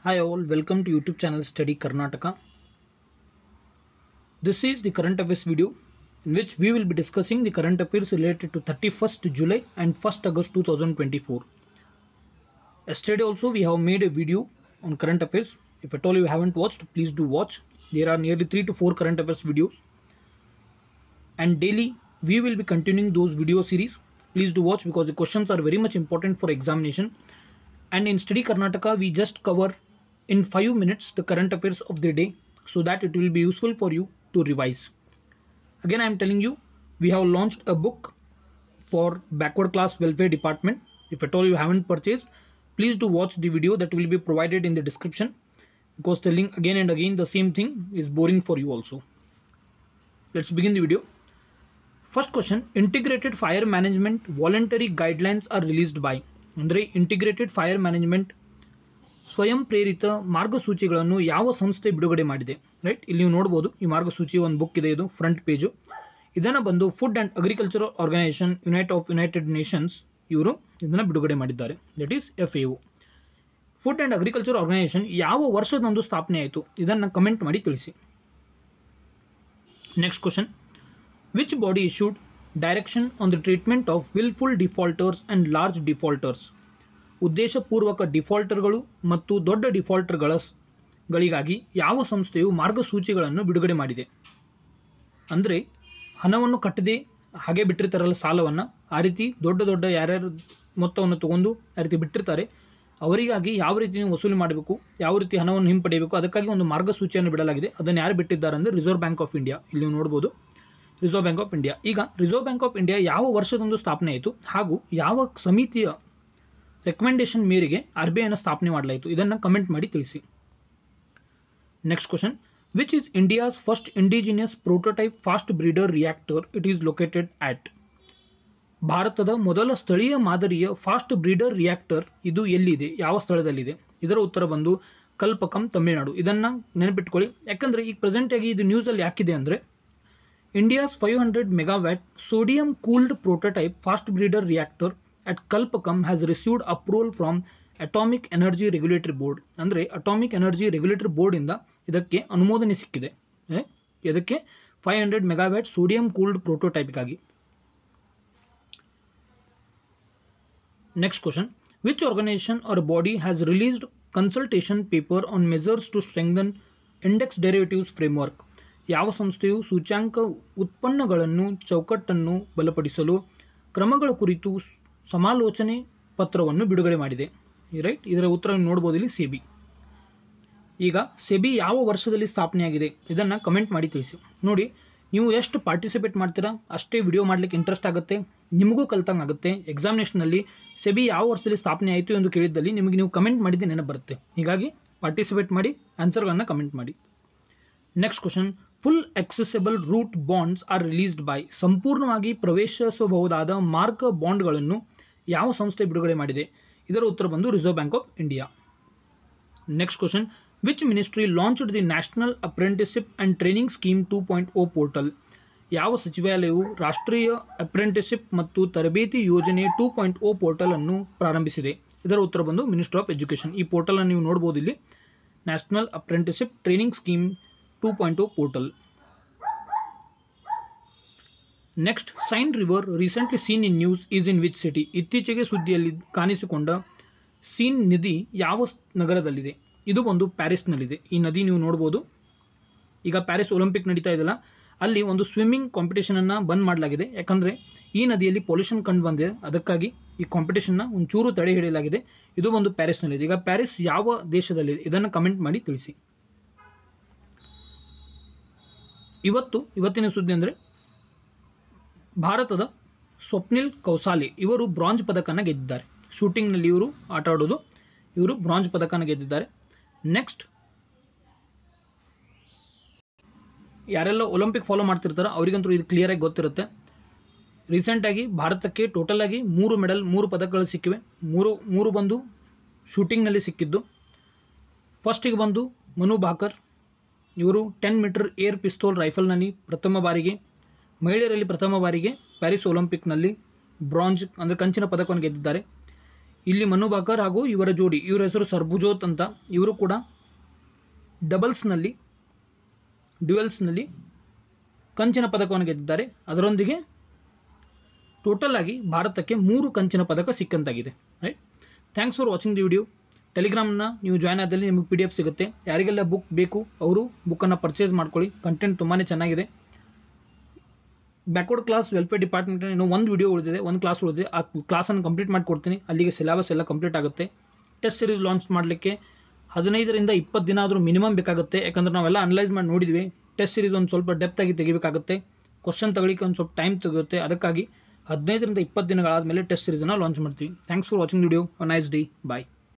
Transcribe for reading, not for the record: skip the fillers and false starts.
Hi all, welcome to YouTube channel Study Karnataka. This is the current affairs video in which we will be discussing the current affairs related to 31st July and 1st August 2024. Yesterday also we have made a video on current affairs. If at all you haven't watched, please do watch. There are nearly 3 to 4 current affairs videos. And daily we will be continuing those video series. Please do watch because the questions are very much important for examination. And in Study Karnataka, we just cover in 5 minutes the current affairs of the day so that it will be useful for you to revise. Again, I am telling you, we have launched a book for backward class welfare department. If at all you haven't purchased, please do watch the video that will be provided in the description, because telling again and again the same thing is boring for you also. Let's begin the video. First question, integrated fire management voluntary guidelines are released by. ಅಂದರೆ integrated fire management ಸ್ವಯಂ ಪ್ರೇರಿತ ಮಾರ್ಗಸೂಚಿಗಳನ್ನು ಯಾವ ಸಂಸ್ಥೆ ಬಿಡುಗಡೆ ಮಾಡಿದೆ? Right, ಇಲ್ಲಿ ನೀವು ನೋಡ್ಬೋದು ಈ ಮಾರ್ಗಸೂಚಿ ಒಂದು ಬುಕ್ ಇದೆ, ಇದು ಫ್ರಂಟ್ ಪೇಜು. ಇದನ್ನು ಬಂದು food and agricultural organisation united nations ಇವರು ಇದನ್ನು ಬಿಡುಗಡೆ ಮಾಡಿದ್ದಾರೆ. That is FAO. Food and agriculture organisation ಯಾವ ವರ್ಷದಂದು ಸ್ಥಾಪನೆ ಆಯಿತು? ಇದನ್ನು ಕಮೆಂಟ್ ಮಾಡಿ ತಿಳಿಸಿ. Next question, which body issued direction on the treatment of wilful defaulters and large defaulters? ಉದ್ದೇಶಪೂರ್ವಕ ಡಿಫಾಲ್ಟರ್ಗಳು ಮತ್ತು ದೊಡ್ಡ ಡಿಫಾಲ್ಟರ್ಗಳಿಗಾಗಿ ಯಾವ ಸಂಸ್ಥೆಯು ಮಾರ್ಗಸೂಚಿಗಳನ್ನು ಬಿಡುಗಡೆ ಮಾಡಿದೆ? ಅಂದರೆ ಹಣವನ್ನು ಕಟ್ಟದೆ ಹಾಗೆ ಬಿಟ್ಟಿರ್ತಾರಲ್ಲ ಸಾಲವನ್ನು, ಆ ರೀತಿ ದೊಡ್ಡ ಯಾರ್ಯಾರು ಮೊತ್ತವನ್ನು ತಗೊಂಡು ಆ ರೀತಿ ಬಿಟ್ಟಿರ್ತಾರೆ ಅವರಿಗಾಗಿ ಯಾವ ರೀತಿ ನೀವು ವಸೂಲಿ ಮಾಡಬೇಕು, ಯಾವ ರೀತಿ ಹಣವನ್ನು ಹಿಂಪಡೆಯಬೇಕು, ಅದಕ್ಕಾಗಿ ಒಂದು ಮಾರ್ಗಸೂಚಿಯನ್ನು ಬಿಡಲಾಗಿದೆ. ಅದನ್ನು ಯಾರು ಬಿಟ್ಟಿದ್ದಾರೆ ಅಂದರೆ ರಿಸರ್ವ್ ಬ್ಯಾಂಕ್ ಆಫ್ ಇಂಡಿಯಾ. ಇಲ್ಲಿ ನೀವು ನೋಡ್ಬೋದು ರಿಸರ್ವ್ ಬ್ಯಾಂಕ್ ಆಫ್ ಇಂಡಿಯಾ. ಈಗ ರಿಸರ್ವ್ ಬ್ಯಾಂಕ್ ಆಫ್ ಇಂಡಿಯಾ ಯಾವ ವರ್ಷದಂದು ಸ್ಥಾಪನೆ ಆಯಿತು ಹಾಗೂ ಯಾವ ಸಮಿತಿಯ ರೆಕಮೆಂಡೇಶನ್ ಮೇರೆಗೆ RBIನ ಸ್ಥಾಪನೆ ಮಾಡಲಾಯಿತು? ಇದನ್ನು ಕಮೆಂಟ್ ಮಾಡಿ ತಿಳಿಸಿ. Next question, which is India's first indigenous prototype fast breeder reactor it is located at? ಭಾರತದ ಮೊದಲ ಸ್ಥಳೀಯ ಮಾದರಿಯ ಫಾಸ್ಟ್ ಬ್ರೀಡರ್ ರಿಯಾಕ್ಟರ್ ಇದು ಎಲ್ಲಿದೆ, ಯಾವ ಸ್ಥಳದಲ್ಲಿದೆ? ಇದರ ಉತ್ತರ ಬಂದು ಕಲ್ಪಕಂ, ತಮಿಳುನಾಡು. ಇದನ್ನು ನೆನಪಿಟ್ಕೊಳ್ಳಿ, ಯಾಕಂದರೆ ಈಗ ಪ್ರೆಸೆಂಟಾಗಿ ಇದು ನ್ಯೂಸಲ್ಲಿ ಯಾಕಿದೆ ಅಂದರೆ India's 500 megawatt sodium cooled prototype fast breeder reactor at Kalpakam has received approval from Atomic Energy Regulatory Board. ಅಂದರೆ ಅಟಾಮಿಕ್ ಎನರ್ಜಿ ರೆಗ್ಯುಲೇಟರಿ ಬೋರ್ಡಿಂದ ಇದಕ್ಕೆ ಅನುಮೋದನೆ ಸಿಕ್ಕಿದೆ. ಇದಕ್ಕೆ 500 ಮೆಗಾವ್ಯಾಟ್ ಸೋಡಿಯಂ ಕೂಲ್ಡ್ ಪ್ರೋಟೋಟೈಪ್ಗಾಗಿ. Next question, which organisation or body has released consultation paper on measures to strengthen index derivatives framework? ಯಾವ ಸಂಸ್ಥೆಯು ಸೂಚ್ಯಾಂಕ ಉತ್ಪನ್ನಗಳನ್ನು ಚೌಕಟ್ಟನ್ನು ಬಲಪಡಿಸಲು ಕ್ರಮಗಳ ಕುರಿತು ಸಮಾಲೋಚನೆ ಪತ್ರವನ್ನು ಬಿಡುಗಡೆ ಮಾಡಿದೆ? ರೈಟ್, ಇದರ ಉತ್ತರ ನೋಡ್ಬೋದು ಇಲ್ಲಿ ಸೆಬಿ. ಈಗ ಸೆಬಿ ಯಾವ ವರ್ಷದಲ್ಲಿ ಸ್ಥಾಪನೆಯಾಗಿದೆ? ಇದನ್ನು ಕಮೆಂಟ್ ಮಾಡಿ ತಿಳಿಸಿ. ನೋಡಿ, ನೀವು ಎಷ್ಟು ಪಾರ್ಟಿಸಿಪೇಟ್ ಮಾಡ್ತೀರಾ ಅಷ್ಟೇ ವಿಡಿಯೋ ಮಾಡಲಿಕ್ಕೆ ಇಂಟ್ರೆಸ್ಟ್ ಆಗುತ್ತೆ, ನಿಮಗೂ ಕಲ್ತಂಗೆ ಆಗುತ್ತೆ. ಎಕ್ಸಾಮಿನೇಷನಲ್ಲಿ ಸೆಬಿ ಯಾವ ವರ್ಷದಲ್ಲಿ ಸ್ಥಾಪನೆ ಆಯಿತು ಎಂದು ಕೇಳಿದ್ದಲ್ಲಿ ನಿಮಗೆ ನೀವು ಕಮೆಂಟ್ ಮಾಡಿದ್ದು ನೆನಪು ಬರುತ್ತೆ. ಹೀಗಾಗಿ ಪಾರ್ಟಿಸಿಪೇಟ್ ಮಾಡಿ, ಆನ್ಸರ್ಗಳನ್ನು ಕಮೆಂಟ್ ಮಾಡಿ. Next question, full accessible route bonds are released by? ಸಂಪೂರ್ಣವಾಗಿ ಪ್ರವೇಶಿಸಬಹುದಾದ ಮಾರ್ಗ ಬಾಂಡ್ಗಳನ್ನು ಯಾವ ಸಂಸ್ಥೆ ಬಿಡುಗಡೆ ಮಾಡಿದೆ? ಇದರ ಉತ್ತರ ಬಂದು reserve bank of India. Next question, which ministry launched the national apprenticeship and training scheme 2.0 portal? ಯಾವ ಸಚಿವಾಲಯವು ರಾಷ್ಟ್ರೀಯ ಅಪ್ರೆಂಟಿಸ್ಶಿಪ್ ಮತ್ತು ತರಬೇತಿ ಯೋಜನೆ 2.0 ಪೋರ್ಟಲ್ ಅನ್ನು ಪ್ರಾರಂಭಿಸಿದೆ? ಇದರ ಉತ್ತರ ಬಂದು ಮಿನಿಸ್ಟ್ರಿ ಆಫ್ ಎಜುಕೇಷನ್. ಈ ಪೋರ್ಟಲ್ ಅನ್ನು ನೀವು ನೋಡ್ಬೋದು ಇಲ್ಲಿ, national apprenticeship training scheme 2.0 portal. Next, Seine river recently seen in news is in which city? ಇತ್ತೀಚೆಗೆ ಸುದ್ದಿಯಲ್ಲಿ ಕಾಣಿಸಿಕೊಂಡ ಸೀನ್ ನದಿ ಯಾವ ನಗರದಲ್ಲಿದೆ? ಇದು ಒಂದು ಪ್ಯಾರಿಸ್ನಲ್ಲಿದೆ. ಈ ನದಿ ನೀವು ನೋಡ್ಬೋದು. ಈಗ ಪ್ಯಾರಿಸ್ ಒಲಿಂಪಿಕ್ ನಡೀತಾ ಇದೆಯಲ್ಲ, ಅಲ್ಲಿ ಒಂದು ಸ್ವಿಮ್ಮಿಂಗ್ ಕಾಂಪಿಟೇಷನನ್ನು ಬಂದ್ ಮಾಡಲಾಗಿದೆ. ಯಾಕಂದರೆ ಈ ನದಿಯಲ್ಲಿ ಪೊಲ್ಯೂಷನ್ ಕಂಡು ಬಂದಿದೆ, ಅದಕ್ಕಾಗಿ ಈ ಕಾಂಪಿಟೇಷನ್ನ ಒಂಚೂರು ತಡೆ ಹಿಡಿಯಲಾಗಿದೆ. ಇದು ಒಂದು ಪ್ಯಾರಿಸ್ನಲ್ಲಿದೆ. ಈಗ ಪ್ಯಾರಿಸ್ ಯಾವ ದೇಶದಲ್ಲಿದೆ? ಇದನ್ನು ಕಮೆಂಟ್ ಮಾಡಿ ತಿಳಿಸಿ. ಇವತ್ತಿನ ಸುದ್ದಿ ಅಂದರೆ ಭಾರತದ ಸ್ವಪ್ನಿಲ್ ಕೌಸಾಲೆ ಇವರು ಬ್ರಾಂಜ್ ಪದಕನ ಗೆದ್ದಿದ್ದಾರೆ. ಶೂಟಿಂಗ್ನಲ್ಲಿ ಇವರು ಆಟ ಆಡೋದು, ಇವರು ಬ್ರಾಂಜ್ ಪದಕನ ಗೆದ್ದಿದ್ದಾರೆ. ನೆಕ್ಸ್ಟ್, ಯಾರೆಲ್ಲ ಒಲಿಂಪಿಕ್ ಫಾಲೋ ಮಾಡ್ತಿರ್ತಾರೋ ಅವರಿಗಂತೂ ಇದು ಕ್ಲಿಯರಾಗಿ ಗೊತ್ತಿರುತ್ತೆ. ರೀಸೆಂಟಾಗಿ ಭಾರತಕ್ಕೆ ಟೋಟಲಾಗಿ 3 ಮೆಡಲ್, 3 ಪದಕಗಳು ಸಿಕ್ಕಿವೆ. ಮೂರು ಬಂದು ಶೂಟಿಂಗ್ನಲ್ಲಿ ಸಿಕ್ಕಿದ್ದು. ಫಸ್ಟಿಗೆ ಬಂದು ಮನು ಭಾಕರ್, ಇವರು 10 ಮೀಟರ್ ಏರ್ ಪಿಸ್ತೂಲ್ ರೈಫಲ್ನಲ್ಲಿ ಪ್ರಥಮ ಬಾರಿಗೆ, ಮಹಿಳೆಯರಲ್ಲಿ ಪ್ರಥಮ ಬಾರಿಗೆ ಪ್ಯಾರಿಸ್ ಒಲಿಂಪಿಕ್ನಲ್ಲಿ ಬ್ರಾಂಜ್ ಅಂದರೆ ಕಂಚಿನ ಪದಕವನ್ನು ಗೆದ್ದಿದ್ದಾರೆ. ಇಲ್ಲಿ ಮನು ಭಾಕರ್ ಹಾಗೂ ಇವರ ಜೋಡಿ, ಇವರ ಹೆಸರು ಸರ್ಬುಜೋತ್ ಅಂತ, ಇವರು ಕೂಡ ಡ್ಯುಯಲ್ಸ್ನಲ್ಲಿ ಕಂಚಿನ ಪದಕವನ್ನು ಗೆದ್ದಿದ್ದಾರೆ. ಅದರೊಂದಿಗೆ ಟೋಟಲ್ ಆಗಿ ಭಾರತಕ್ಕೆ 3 ಕಂಚಿನ ಪದಕ ಸಿಕ್ಕಂತಾಗಿದೆ. Right, thanks for watching the video. ಟೆಲಿಗ್ರಾಮ್ನ ನೀವು ಜಾಯ್ನ್ ಆದಲ್ಲಿ ನಿಮಗೆ PDF ಸಿಗುತ್ತೆ. ಯಾರಿಗೆಲ್ಲ ಬುಕ್ ಬೇಕು ಅವರು ಬುಕ್ಕನ್ನು ಪರ್ಚೇಸ್ ಮಾಡ್ಕೊಳ್ಳಿ. ಕಂಟೆಂಟ್ ತುಂಬಾ ಚೆನ್ನಾಗಿದೆ. ಬ್ಯಾಕ್ವರ್ಡ್ ಕ್ಲಾಸ್ ವೆಲ್ಫೇರ್ ಡಿಪಾರ್ಟ್ಮೆಂಟ್ ಇನ್ನೂ ಒಂದು ವಿಡಿಯೋ ಉಳಿದಿದೆ, ಒಂದು ಕ್ಲಾಸ್ ಉಳಿದಿದೆ. ಆ ಕ್ಲಾಸನ್ನು ಕಂಪ್ಲೀಟ್ ಮಾಡಿಕೊಡ್ತೀನಿ. ಅಲ್ಲಿಗೆ ಸಿಲೆಬಸ್ ಎಲ್ಲ ಕಂಪ್ಲೀಟ್ ಆಗುತ್ತೆ. ಟೆಸ್ಟ್ ಸೀರೀಸ್ ಲಾಂಚ್ ಮಾಡಲಿಕ್ಕೆ 15ರಿಂದ 20 ದಿನ ಆದರೂ ಮಿನಿಮಮ್ ಬೇಕಾಗುತ್ತೆ. ಯಾಕಂದರೆ ನಾವೆಲ್ಲ ಅನಲೈಸ್ ಮಾಡಿ ನೋಡಿದ್ವಿ. ಟೆಸ್ಟ್ ಸೀರೀಸ್ ಒಂದು ಸ್ವಲ್ಪ ಡೆಪ್ತಾಗಿ ತೆಗಿಬೇಕಾಗುತ್ತೆ. ಕ್ವಶನ್ ತಗೊಳ್ಳಿಕ್ಕೆ ಒಂದು ಸ್ವಲ್ಪ ಟೈಮ್ ತೆಗೆಯುತ್ತೆ. ಅದಕ್ಕಾಗಿ 15ರಿಂದ 20 ದಿನಗಳಾದ ಮೇಲೆ ಟೆಸ್ಟ್ ಸೀರೀಸನ್ನು ಲಾಂಚ್ ಮಾಡ್ತೀವಿ. Thanks for watching video. Nice day. Bye.